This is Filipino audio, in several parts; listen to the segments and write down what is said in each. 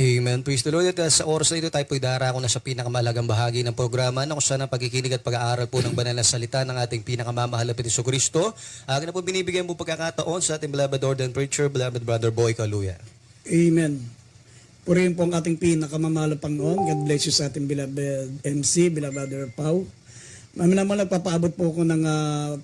Amen. Praise the Lord. At sa oras na ito, tayo po'y darako na sa pinakamahalagang bahagi ng programa na kung saan ang pagkikinig at pag-aaral po ng banal na salita ng ating pinakamamahal na Jesucristo. Akin na po binibigyan po pagkakataon sa ating beloved ordained preacher, beloved brother Boy Kaluya. Amen. Purihin po ang ating pinakamamahal na Panginoon. God bless you sa ating beloved MC, beloved Brother Pau. Minamahal, nagpapaabot po ako ng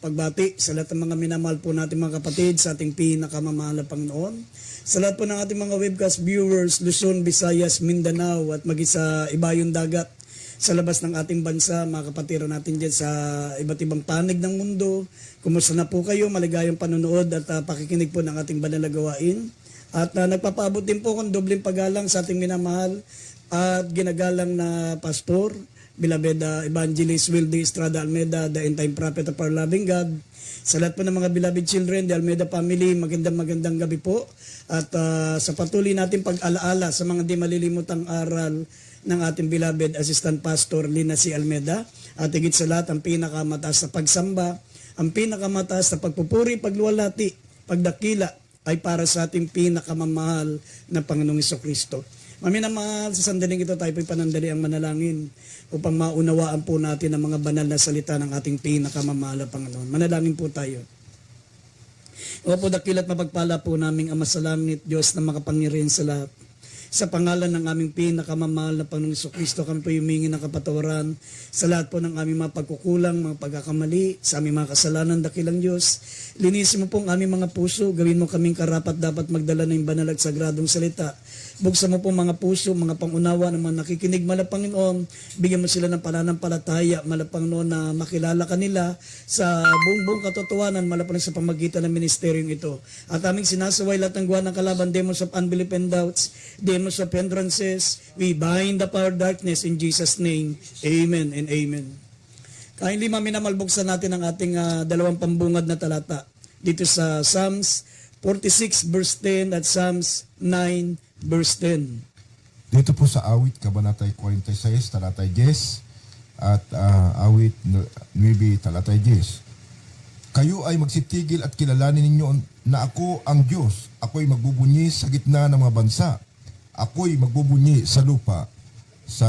pagbati sa lahat ng mga minamahal po natin mga kapatid sa ating pinakamamahal na Panginoon. Sa lahat po ng ating mga webcast viewers, Luzon, Visayas, Mindanao at maging sa ibayong dagat sa labas ng ating bansa, mga kapatid natin dyan sa iba't ibang panig ng mundo. Kumusta na po kayo? Maligayang panonood at pakikinig po ng ating banal na gawain. At nagpapaabot din po kung dobleng paggalang sa ating minamahal at ginagalang na pastor, beloved Evangelist Wildy Estrada Almeida, the end time prophet of our loving God. Sa lahat po ng mga beloved children, the Almeida family, magandang gabi po. At sa patuloy natin pag-alaala sa mga di malilimutang aral ng ating beloved Assistant Pastor Lina C. Almeida. At higit sa lahat, ang pinakamataas na pagsamba, ang pinakamataas na pagpupuri, pagluwalhati, pagdakila, ay para sa ating pinakamamahal na Panginoong Jesucristo. Maminamahal, sa sandaling ito tayo po'y panandali ang manalangin upang maunawaan po natin ang mga banal na salita ng ating pinakamamahal na Panginoon. Manalangin po tayo. O po dakilat mapagpala po naming Ama sa langit, Diyos na makapangyarihan sa lahat. Sa pangalan ng aming pinakamamahal na Panginoong Jesucristo, kami po humingi ng kapatawaran sa lahat po ng aming mga pagkukulang, mga pagkakamali, sa aming mga kasalanan, dakilang Diyos. Linisin mo po ang aming mga puso, gawin mo kaming karapat dapat magdala ng banal at sagradong salita. Buksan mo po mga puso, mga pangunawa ng mga nakikinig, mala Panginoon. Bigyan mo sila ng pananampalataya, mala Panginoon, na makilala kanila sa buong katotohanan, mala Panginoon, sa pamagitan ng ministeryong ito. At aming sinasaway lahat ng gawa ng kalaban, demons of unbelief and doubts, demons of hindrances. We bind the power of darkness in Jesus' name. Amen and amen. Kindly, maminamahal, buksan natin ang ating dalawang pambungad na talata dito sa Psalms 46 verse 10 at Psalms 9 verse 10. Dito po sa awit, Kabanatay 46, talatay 10, at awit 9, talatay 10. Kayo ay magsitigil at kilalanin ninyo na ako ang Diyos. Ako'y magbubunyi sa gitna ng mga bansa. Ako'y magbubunyi sa lupa. Sa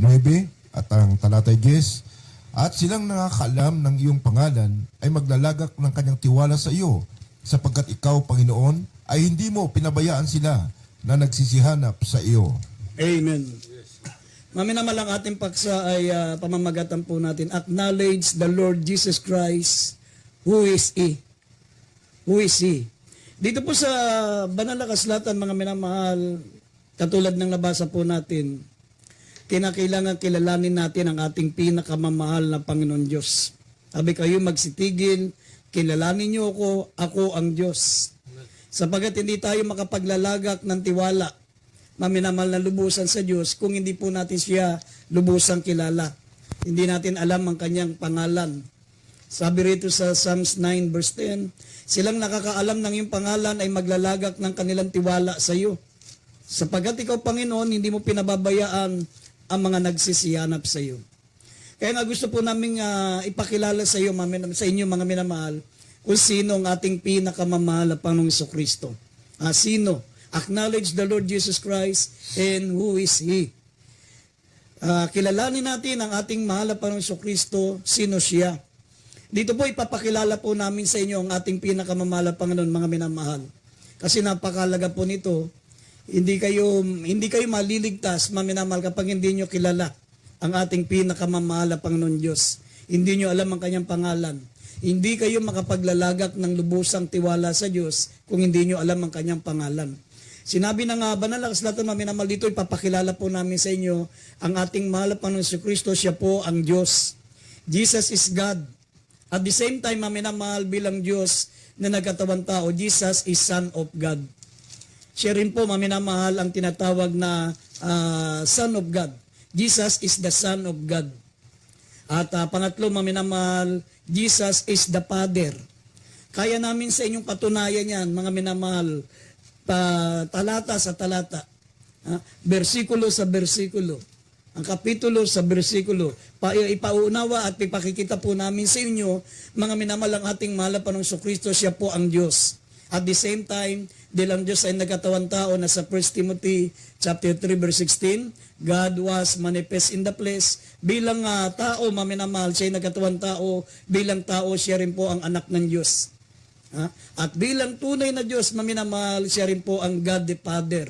9 at ang talatay 10. At silang nakakaalam ng iyong pangalan ay maglalagak ng kanyang tiwala sa iyo, sapagkat ikaw, Panginoon, ay hindi mo pinabayaan sila na nagsisihanap sa iyo. Amen. Maminamahal, ang ating paksa ay pamamagatan po natin. Acknowledge the Lord Jesus Christ. Who is He? Who is He? Dito po sa banal na kasulatan, mga minamahal, katulad ng nabasa po natin, kinakailangan kilalanin natin ang ating pinakamamahal na Panginoon Diyos. Sabi, kayo magsitigil, kilalanin niyo ako ang Diyos. Sapagat hindi tayo makapaglalagak ng tiwala, maminamahal na lubusan sa Diyos, kung hindi po natin siya lubusang kilala. Hindi natin alam ang kanyang pangalan. Sabi rito sa Psalms 9 verse 10, silang nakakaalam ng iyong pangalan ay maglalagak ng kanilang tiwala sa iyo. Sapagat ikaw, Panginoon, hindi mo pinababayaan ang mga nagsisihanap sa iyo. Kaya nga gusto po namin ipakilala sa iyo, sa inyo mga minamahal, kung sino ang ating pinakamamahal na Panginoong Jesucristo. Sino? Acknowledge the Lord Jesus Christ and who is He. Kilalanin natin ang ating mahal na Panginoong Jesucristo, sino siya. Dito po ipapakilala po namin sa inyo ang ating pinakamamahal na Panginoon, mga minamahal. Kasi napakalaga po nito, hindi kayo maliligtas, mga minamahal, kapag hindi nyo kilala ang ating pinakamamahal na Panginoon Diyos. Hindi nyo alam ang kanyang pangalan. Hindi kayo makapaglalagak ng lubusang tiwala sa Diyos kung hindi nyo alam ang kanyang pangalan. Sinabi na nga, banal na kasulatan, mga minamahal, dito ipapakilala po namin sa inyo ang ating mahal na Panginoon Jesucristo, siya po ang Diyos. Jesus is God. At the same time, mga minamahal, bilang Diyos na nagkatawan tao, Jesus is Son of God. Siya rin po, mga minamahal, ang tinatawag na Son of God. Jesus is the Son of God. At pangatlo, mga minamahal, Jesus is the Father. Kaya namin sa inyong patunayan yan, mga minamahal, talata sa talata, bersikulo sa bersikulo, ang kapitulo sa bersikulo, ipaunawa at ipakikita po namin sa inyo, mga minamahal, ang ating mahal na Panginoong Jesucristo, siya po ang Diyos. At the same time, dahil ang Diyos ay nagkatawang tao na sa 1 Timothy chapter 3 verse 16, God was manifest in the flesh. Bilang tao, maminamahal, siya ay nagkatawang tao. Bilang tao, siya rin po ang anak ng Diyos. At bilang tunay na Diyos, maminamahal, siya rin po ang God the Father.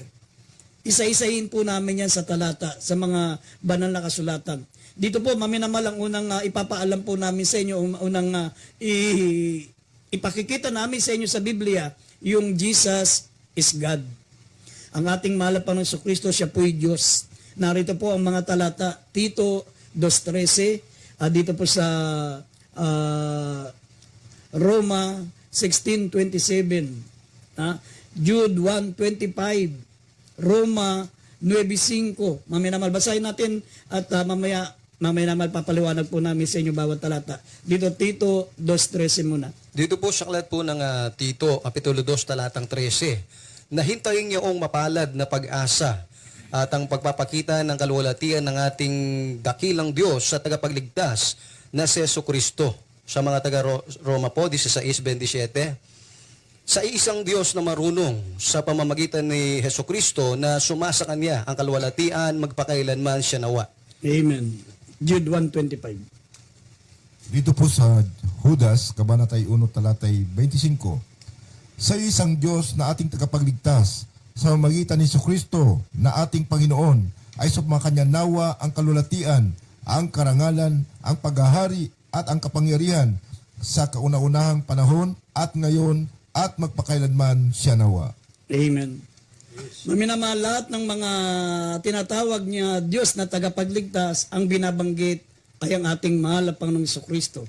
Isa-isahin po namin yan sa talata, sa mga banal na kasulatan. Dito po, maminamahal, ang unang ipapaalam po namin sa inyo, unang ipakikita namin sa inyo sa Biblia, yung Jesus is God. Ang ating mahal na Panginoong Kristo, siya po'y Diyos. Narito po ang mga talata, Tito 2:13, dito po sa Roma 16:27, Jude 1:25, Roma 9:5. Mamaya naman basahin natin at mamaya naman papaliwanag po namin sa inyo bawat talata. Dito Tito 2:13 muna. Dito po sa aklat po ng Tito, Kapitulo 2, talatang 13, nahintayin niyoong mapalad na pag-asa at ang pagpapakita ng kaluwalhatian ng ating dakilang Diyos sa tagapagligtas na si Jesucristo. Sa mga taga-Roma po, 16:27, sa isang Diyos na marunong sa pamamagitan ni Jesucristo na sumasa Kanya ang kaluwalhatian magpakailanman siya nawa. Amen. Jude 1:25. Dito po sa Judas, Kabanatay 1, talatay 25. Sa isang Diyos na ating tagapagligtas, sa magitan ni Jesucristo na ating Panginoon, ay sumakanya nawa ang kalulatian, ang karangalan, ang paghahari at ang kapangyarihan sa kauna-unahang panahon at ngayon at magpakailanman siya nawa. Amen. Maminamahal, lahat ng mga tinatawag niya Diyos na tagapagligtas, ang binabanggit ay ang ating mahal na Panginoong Jesucristo.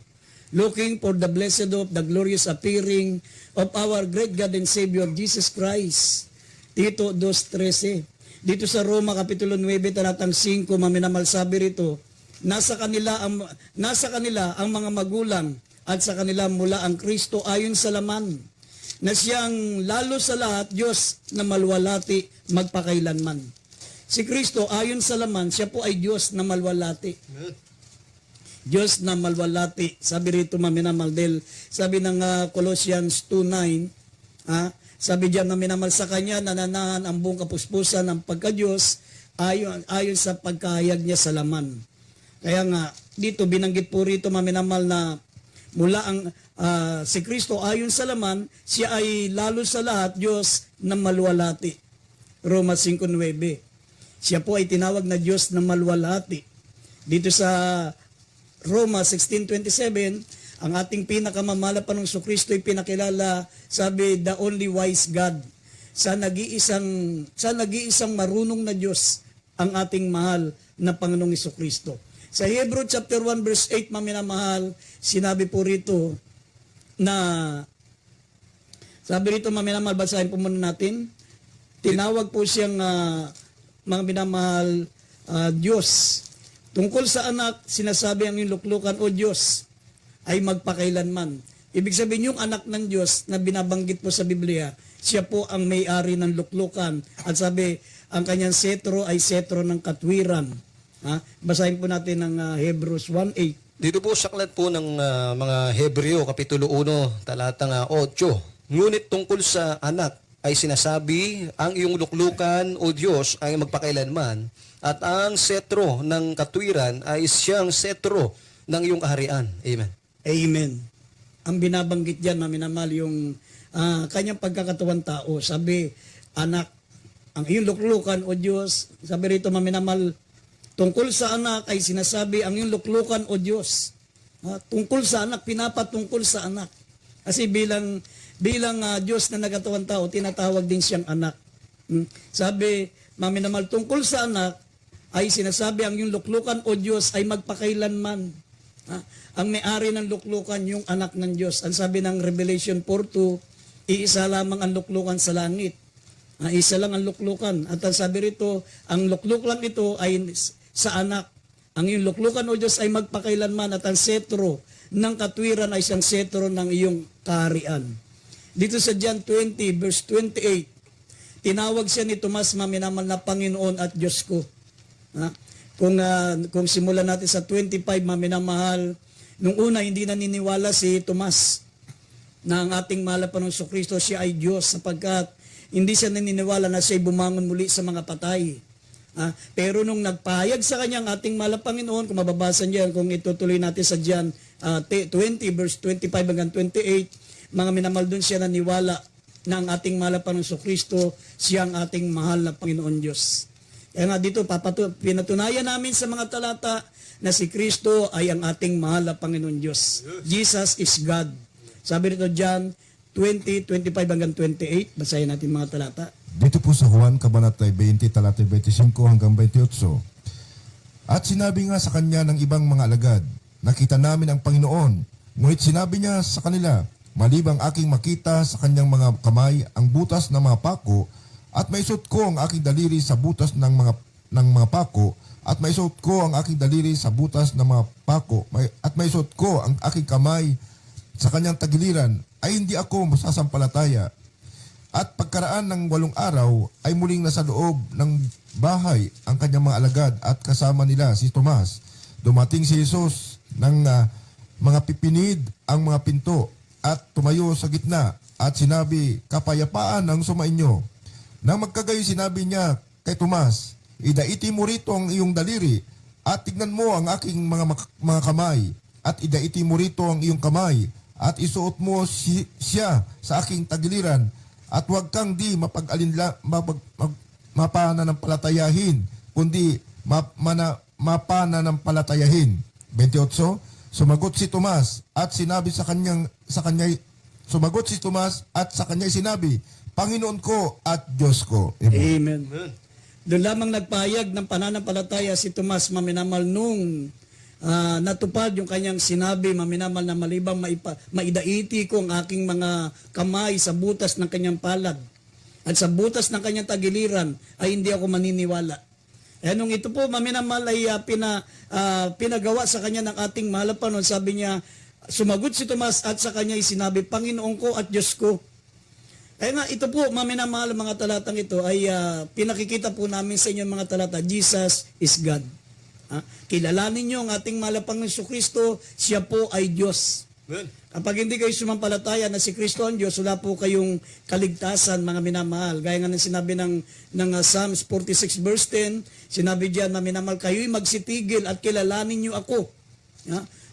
Looking for the blessed hope, the glorious appearing of our great God and Savior, Jesus Christ. Tito 2:13. Dito sa Roma, Kapitulo 9, talatang 5, maminamahal, sabi rito, nasa kanila ang mga magulang at sa kanila mula ang Kristo ayon sa laman, na siyang lalo sa lahat Diyos na malwalati magpakailanman. Si Kristo ayon sa laman, siya po ay Diyos na malwalati. Diyos na malwalati. Sabi rito maminamahal, sabi ng Colossians 2:9, sabi diyan maminamahal, sa Kanya nananahan ang buong kapuspusan ng pagka-Diyos ayon sa pagkahayag niya sa laman. Kaya nga, dito binanggit po rito maminamahal na mula ang si Kristo ayon sa laman, siya ay lalo sa lahat Diyos na malwalati. Roma 5:9. Siya po ay tinawag na Diyos na malwalati. Dito sa Roma 16:27, ang ating pinakamamahal na Panginoong Kristo ay pinakilala, sabi, the only wise God. Sa nag-iisang marunong na Diyos ang ating mahal na Panginoong Kristo. Sa Hebrew chapter 1 verse 8, maminamahal, sinabi po rito na, sabi rito maminamahal, basahin po muna natin, tinawag po siyang mga minamahal Diyos. Tungkol sa anak, sinasabi ang luklukan, o Diyos, ay magpakailanman. Ibig sabihin, yung anak ng Diyos na binabanggit po sa Biblia, siya po ang may-ari ng luklukan. At sabi, ang kanyang setro ay setro ng katwiran. Basahin po natin ang Hebrews 1:8. Dito po sa aklat po ng mga Hebreo, Kapitulo 1, talatang 8. Ngunit tungkol sa anak ay sinasabi, ang iyong luklukan, o Diyos, ay magpakailanman, at ang setro ng katwiran ay siyang setro ng iyong kaharian. Amen. Amen. Ang binabanggit diyan, maminamahal, yung kanyang pagkakatuwang tao. Sabi, anak, ang iyong luklukan, o Diyos, sabi rito, maminamahal, tungkol sa anak ay sinasabi, ang iyong luklukan, o Diyos. Tungkol sa anak, pinapatungkol sa anak. Kasi bilang Diyos na nagkatawang tao, tinatawag din siyang anak. Sabi, maminamahal, tungkol sa anak ay sinasabi, ang iyong luklukan, o Diyos, ay magpakailanman. Ang may-ari ng luklukan, yung anak ng Diyos. Ang sabi ng Revelation 4:2, iisa lamang ang luklukan sa langit. Isa lang ang luklukan. At ang sabi rito, ang luklukan ito ay sa anak. Ang iyong luklukan, o Diyos, ay magpakailanman, at ang setro ng katwiran ay siyang setro ng iyong kaharian. Dito sa John 20, verse 28, tinawag siya ni Tomas, maminamahal, na Panginoon at Diyos ko. Kung simulan natin sa 25, maminamahal, nung una hindi naniniwala si Tomas. na ang ating mahal na Panginoong Kristo, siya ay Diyos sapagkat hindi siya naniniwala na siya bumangon muli sa mga patay. Pero nung nagpahayag sa kanya ang ating mahal na Panginoon, kung mababasa niyan, kung itutuloy natin sa John 20 verse 25 hanggang 28, mga minamahal doon siya naniwala na ang ating mahal na Panginoong Kristo, siya ang ating mahal na Panginoon Diyos. Kaya nga dito, pinatunayan namin sa mga talata na si Kristo ay ang ating mahal na Panginoon Diyos. Jesus is God. Sabi rito John 20, 25 hanggang 28. Basahin natin mga talata. Dito po sa Juan, Kabanata 20, talata 25 hanggang 28. At sinabi nga sa kanya ng ibang mga alagad, nakita namin ang Panginoon. Ngunit sinabi niya sa kanila, malibang aking makita sa kanyang mga kamay ang butas ng mga pako, at maisot ko ang aking daliri sa butas ng mga pako, at maisot ko ang aking daliri sa butas ng mga pako, at maisot ko ang aking kamay sa kanyang tagiliran, ay hindi ako masasampalataya. At pagkaraan ng 8 araw, ay muling nasa loob ng bahay ang kanyang mga alagad at kasama nila si Tomas. Dumating si Jesus ng mga pipinid ang mga pinto at tumayo sa gitna at sinabi, kapayapaan ang sumainyo. Nang magkagayo sinabi niya kay Tomas, idaiti mo rito ang iyong daliri at tignan mo ang aking mga kamay at idaiti mo rito ang iyong kamay at isuot mo siya sa aking tagiliran at huwag kang di mapananampalatayahin kundi mapananampalatayahin. 28. Sumagot si Tomas at sa kanya sinabi, Panginoon ko at Diyos ko. Amen. Doon lamang nagpahayag ng pananampalataya si Tomas, maminamal, nung natupad yung kanyang sinabi, maminamal, na malibang maidaiti ko ang aking mga kamay sa butas ng kanyang palad at sa butas ng kanyang tagiliran, ay hindi ako maniniwala. Nung ito po, maminamal, ay pinagawa sa kanya ng ating mahal na Panginoon. Sabi niya, sumagot si Tomas at sa kanya sinabi, Panginoon ko at Diyos ko. Kaya nga, ito po, maminamahal mga talatang ito ay pinakikita po namin sa inyo mga talata, Jesus is God. Kilalanin niyo ang ating mahal na Panginoon Kristo, siya po ay Diyos. Amen. Kapag hindi kayo sumampalataya na si Kristo ang Diyos, wala po kayong kaligtasan, mga minamahal. Gaya nga ng sinabi ng Psalms 46 verse 10, sinabi diyan, maminamahal, kayo'y magsitigil at kilalanin niyo ako.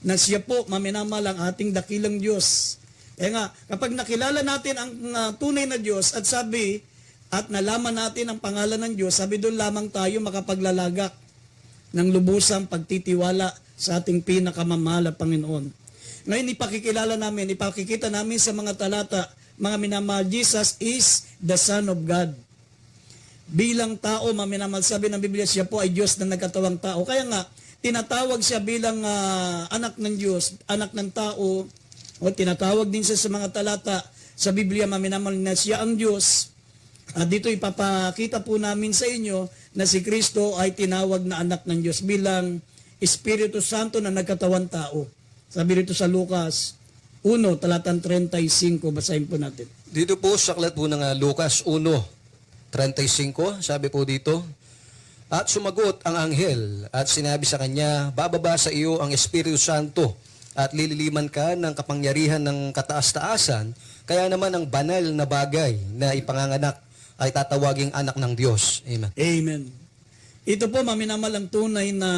Na siya po, maminamahal, ang ating dakilang Diyos. Kaya nga, kapag nakilala natin ang tunay na Diyos at sabi, at nalaman natin ang pangalan ng Diyos, sabi doon lamang tayo makapaglalagak ng lubusang pagtitiwala sa ating pinakamamahal na Panginoon. Ngayon, ipakikita namin sa mga talata, mga minamahal, Jesus is the Son of God. Bilang tao, maminamahal, sabi ng Biblia, siya po ay Diyos na nagkatawang tao. Kaya nga, tinatawag siya bilang anak ng Diyos, anak ng tao, o tinatawag din siya sa mga talata sa Biblia, maminamal, na siya ang Diyos. At dito ipapakita po namin sa inyo na si Kristo ay tinawag na anak ng Diyos bilang Espiritu Santo na nagkatawan tao. Sabi rito sa Lucas 1, talatang 35, basahin po natin. Dito po sa aklat po ng Lucas 1:35, sabi po dito, at sumagot ang anghel at sinabi sa kanya, bababa sa iyo ang Espiritu Santo at lililiman ka ng kapangyarihan ng kataas-taasan, kaya naman ang banal na bagay na ipanganganak ay tatawaging anak ng Diyos. Amen. Amen. Ito po, maminamal, ang tunay na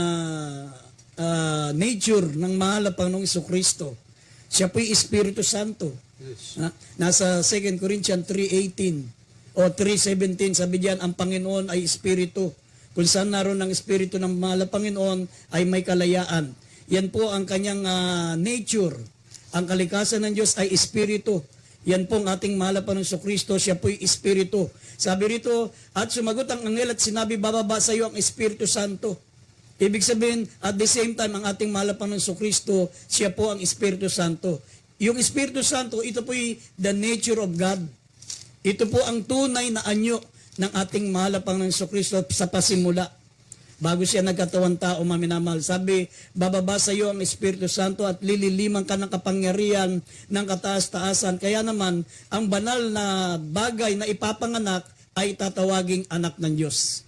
nature ng mahal na Panginoong Kristo. Siya po'y Espiritu Santo. Yes. Nasa 2 Corinthians 3:18 o 3:17, sabi diyan, ang Panginoon ay Espiritu. Kung saan naroon ang Espiritu ng mahal na Panginoon ay may kalayaan. Yan po ang kanyang nature. Ang kalikasan ng Diyos ay Espiritu. Yan po ang ating mahal na Panginoong Kristo, siya po'y Espiritu. Sabi rito, at sumagot ang anghel at sinabi, bababa sa iyo ang Espiritu Santo. Ibig sabihin, at the same time, ang ating mahal na Panginoong Kristo, siya po ang Espiritu Santo. Yung Espiritu Santo, ito po'y the nature of God. Ito po ang tunay na anyo ng ating mahal na Panginoong Kristo sa pasimula. Bago siya nagkatawan tao, maminamahal. Sabi, bababa sa iyo ang Espiritu Santo at lililiman ka ng kapangyarihan ng kataas-taasan. Kaya naman, ang banal na bagay na ipapanganak ay tatawaging anak ng Diyos.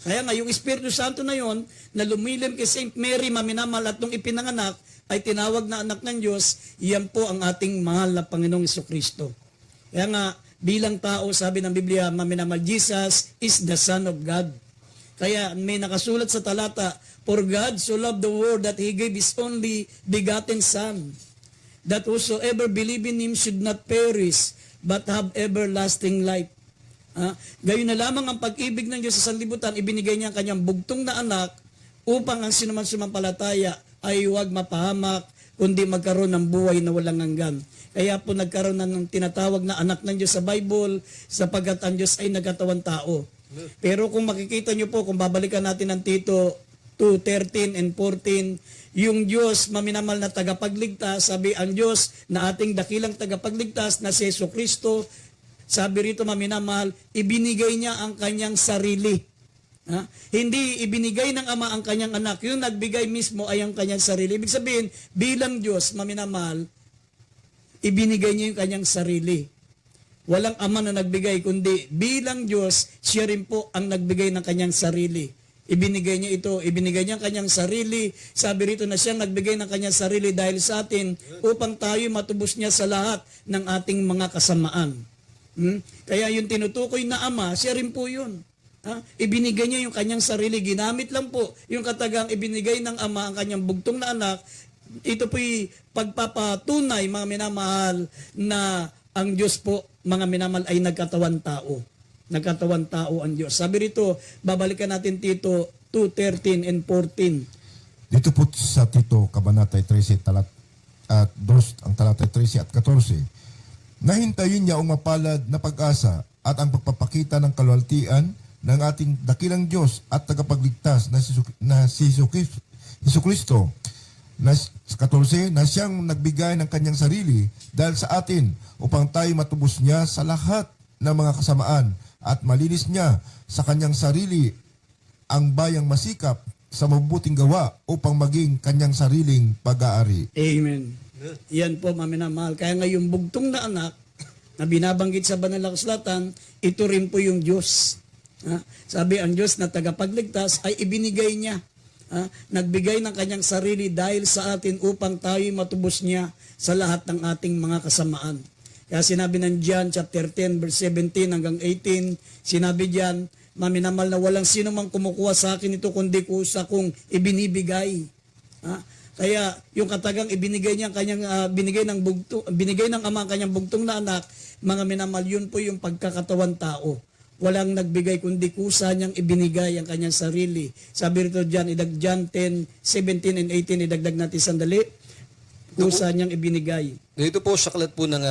Kaya nga, yung Espiritu Santo na yon na lumilim kay Saint Mary, maminamahal, at nung ipinanganak, ay tinawag na anak ng Diyos, yan po ang ating mahal na Panginoong Jesucristo. Kaya nga, bilang tao, sabi ng Biblia, maminamahal, Jesus is the Son of God. Kaya may nakasulat sa talata, for God so loved the world that He gave His only begotten Son, that whosoever believe in Him should not perish, but have everlasting life. Gayon na lamang ang pag-ibig ng Diyos sa sanlibutan, ibinigay niya ang kanyang bugtong na anak upang ang sinuman sumampalataya ay huwag mapahamak, kundi magkaroon ng buhay na walang hanggan. Kaya po nagkaroon ng tinatawag na anak ng Diyos sa Bible, sapagkat ang Diyos ay nagkatawang tao. Pero kung makikita nyo po, kung babalikan natin ang Tito 2:13 and 14, yung Diyos maminamal na tagapagligtas, sabi ang Diyos na ating dakilang tagapagligtas na si Jesucristo, sabi rito maminamahal, ibinigay niya ang kanyang sarili. Hindi ibinigay ng Ama ang kanyang anak. Yung nagbigay mismo ay ang kanyang sarili. Ibig sabihin, bilang Diyos, maminamahal, ibinigay niya yung kanyang sarili. Walang ama na nagbigay, kundi bilang Diyos, siya rin po ang nagbigay ng kanyang sarili. Ibinigay niya ito, ibinigay niya ang kanyang sarili. Sabi rito na siya nagbigay ng kanyang sarili dahil sa atin upang tayo matubos niya sa lahat ng ating mga kasamaan. Kaya yung tinutukoy na ama, siya rin po yun. Ibinigay niya yung kanyang sarili, ginamit lang po yung katagang ibinigay ng ama ang kanyang bugtong na anak. Ito po'y pagpapatunay, mga minamahal, na ang Diyos po, mga minamahal, ay nagkatawan tao. Nagkatawan tao ang Diyos. Sabi rito, babalikan natin Tito 2:13 and 14. Dito po sa Tito, Kabanata 13, at 2, ang talata 13 at 14. Nahintayin niya ang mapalad na pag-asa at ang pagpapakita ng kaluwalhatian ng ating dakilang Diyos at tagapagligtas na si Jesucristo, na 14, na siyang nagbigay ng kanyang sarili dahil sa atin upang tayo matubos niya sa lahat ng mga kasamaan at malinis niya sa kanyang sarili ang bayang masikap sa mabubuting gawa upang maging kanyang sariling pag-aari. Amen. Yan po, maminamahal. Kaya nga yung bugtong na anak na binabanggit sa banal na kasulatan, ito rin po yung Diyos. Sabi ang Diyos na tagapagligtas ay ibinigay niya. Nagbigay ng kanyang sarili dahil sa atin upang tayo matubos niya sa lahat ng ating mga kasamaan. Kaya sinabi ng John chapter 10 verse 17 hanggang 18, sinabi diyan, maminamal na walang sino mang kumukuha sa akin ito kundi kusa kong ibinibigay. Kaya yung katagang ibinigay niya ang kanyang binigay ng ama ang kanyang bugtong na anak, mga minamal, yun po yung pagkakatawan tao. Walang nagbigay kundi kusa niyang ibinigay ang kanyang sarili. Sabi rito John 10, 17 and 18, idagdag natin sandali. Kusa niyang ibinigay. Dito po sa aklat po ng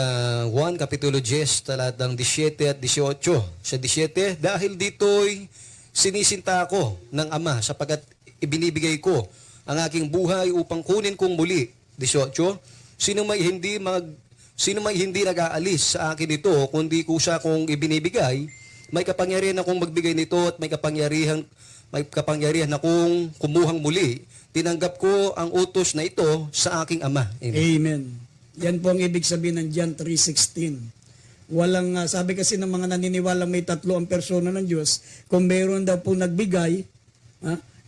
Juan, Kapitulo 10, talatang 17 at 18. Sa 17, dahil dito'y sinisinta ako ng Ama sapagkat ibinibigay ko ang aking buhay upang kunin kong muli. 18, sino may hindi nag-aalis sa akin ito, kundi kusa kong ibinibigay, may kapangyarihan akong magbigay nito at may kapangyarihan akong kumuhang muli. Tinanggap ko ang utos na ito sa aking Ama. Amen. Amen. Yan po ang ibig sabihin ng John 3:16. Walang, sabi kasi ng mga naniniwalang may tatlo ang persona ng Diyos, kung mayroon daw po nagbigay,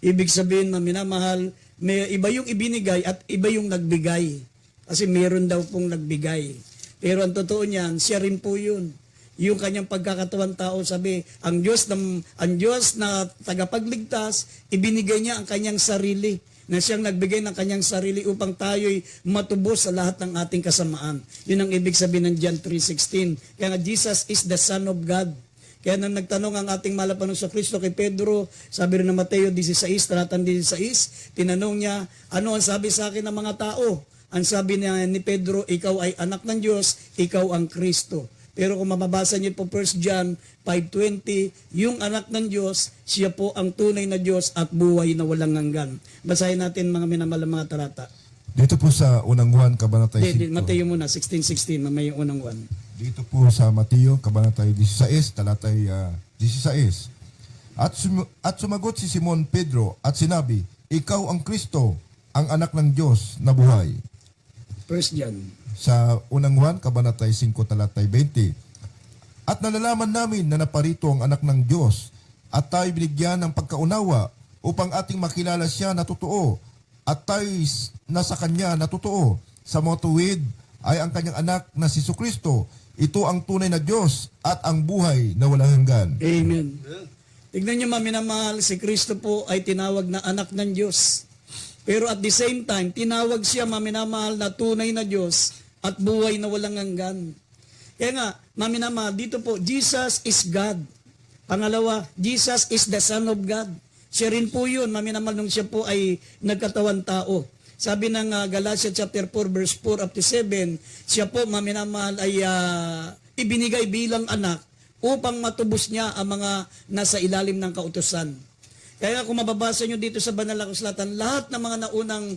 ibig sabihin na minamahal, may iba yung ibinigay at iba yung nagbigay. Kasi mayroon daw pong nagbigay. Pero ang totoo niyan, siya rin po yun. Yung kanyang pagkakatawan tao, sabi, ang Diyos na tagapagligtas, ibinigay niya ang kanyang sarili, na siyang nagbigay ng kanyang sarili upang tayo'y matubos sa lahat ng ating kasamaan. Yun ang ibig sabihin ng John 3:16. Kaya nga, Jesus is the Son of God. Kaya nang nagtanong ang ating mahal na Panginoon sa Kristo kay Pedro, sabi rin ng Mateo 16, talatang 16, tinanong niya, ano ang sabi sa akin ng mga tao? Ang sabi niya ni Pedro, ikaw ay anak ng Diyos, ikaw ang Kristo. Pero kung mababasa niyo po 1 John 5:20, yung anak ng Diyos, siya po ang tunay na Diyos at buhay na walang hanggan. Basahin natin mga minamahal na mga talata. Dito po sa unang Juan, Kabanata 5. Mateo muna, 16:16, mamaya yung unang 1. Dito po sa Mateo, Kabanata 16, talatay 16. At sumagot si Simon Pedro at sinabi, ikaw ang Kristo, ang anak ng Diyos na buhay. 1 John. Sa unang Juan, Kabanatay 5, talatay 20. At nalalaman namin na naparito ang anak ng Diyos at tayo binigyan ng pagkaunawa upang ating makilala siya na totoo at tayo nasa Kanya na totoo. Sa mga tuwid ay ang Kanyang anak na si Jesucristo. Ito ang tunay na Diyos at ang buhay na walang hanggan. Amen. Tignan niyo, minamahal, si Kristo po ay tinawag na anak ng Diyos. Pero at the same time, tinawag siya, minamahal, na tunay na Diyos at buhay na walang hanggan. Kaya nga, minamahal, dito po, Jesus is God. Pangalawa, Jesus is the Son of God. Siya rin po yun, minamahal, nung siya po ay nagkatawan tao. Sabi ng Galatia chapter 4 verse 4 up to 7, siya po, minamahal, ay ibinigay bilang anak upang matubos niya ang mga nasa ilalim ng kautusan. Kaya kung mababasa nyo dito sa Banal na Kasulatan, lahat ng mga naunang